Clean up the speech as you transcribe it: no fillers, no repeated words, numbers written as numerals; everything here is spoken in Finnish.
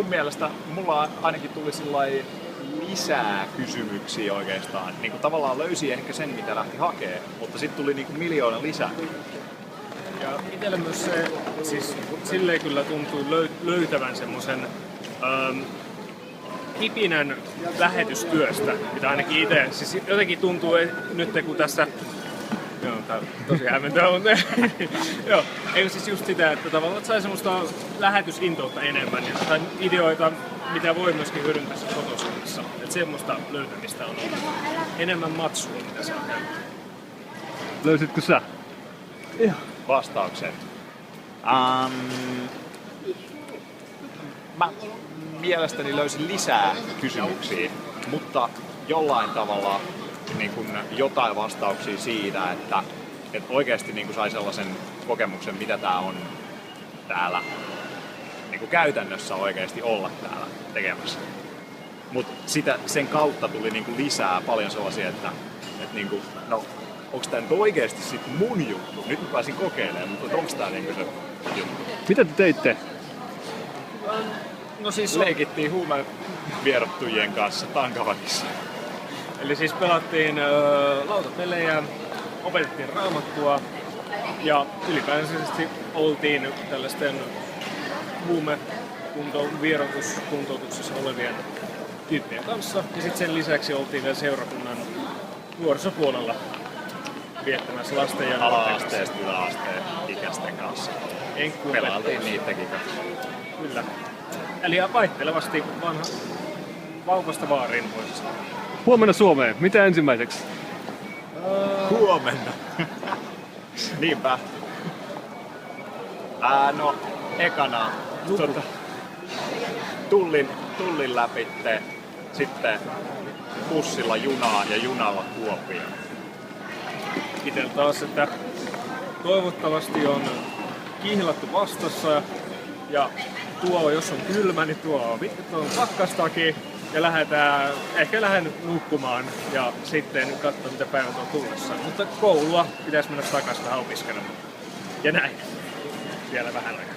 mun mielestä mulla ainakin tuli sillai lisää kysymyksiä oikeastaan. Niin kuin tavallaan löysi ehkä sen, mitä lähti hakee, mutta sitten tuli niin kuin miljoona lisää. Ja itsellä myös se, siis silleen kyllä tuntuu löytävän semmoisen kipinän lähetystyöstä, mitä ainakin itse, siis jotenkin tuntuu nyt kun tässä, joo, tää on tosi hämmentävä, mutta joo, eikö siis just sitä, että tavallaan sai semmoista lähetysintoutta enemmän ja tai ideoita, mitä voi myöskin hyödyntää fotosuunnissa, että semmoista löytämistä on ollut enemmän matsua, mitä saa käyttää. Löysitkö sä? Vastauksen. Mä mielestäni löysin lisää kysymyksiä, mutta jollain tavalla niin kun jotain vastauksia siitä, että oikeasti niin kun sai sellaisen kokemuksen, mitä tää on täällä niin kun käytännössä oikeasti olla täällä tekemässä. Mutta sen kautta tuli niin kun lisää paljon sellaisia, että niin kun, no, onko tää nyt oikeesti sit mun juttu? Nyt mä pääsin kokeilemaan, mutta onko tää niinku se juttu? Mitä te teitte? No siis leikittiin huumevierottujien kanssa Tankavakissa. Eli siis pelattiin lautapelejä, opetettiin raamattua ja oltiin tällaisten vierotuskuntoutuksessa olevien tyyppien kanssa. Ja sitten sen lisäksi oltiin vielä seurakunnan nuorisopuolella viettämässä lasten ja ala-asteesta yläasteen ikäisten kanssa. Pelailtiin niittäkin kanssa. Kyllä. Eli vaihtelevasti vauvasta vaariin voisi sanoa. Huomenna Suomeen. Mitä ensimmäiseksi? Huomenna. Niinpä. No, ekana tullin läpitte, sitten bussilla junaa ja junalla Kuopioon. Itellä taas, että toivottavasti on kihlattu vastassa ja jos on kylmä, niin tuo on pakkastaki ja ehkä lähden nukkumaan ja sitten katsoa mitä päivät on tulossa. Mutta koulua pitäisi mennä takaisin vähän opiskelemaan. Ja näin. Vielä vähän aikaa.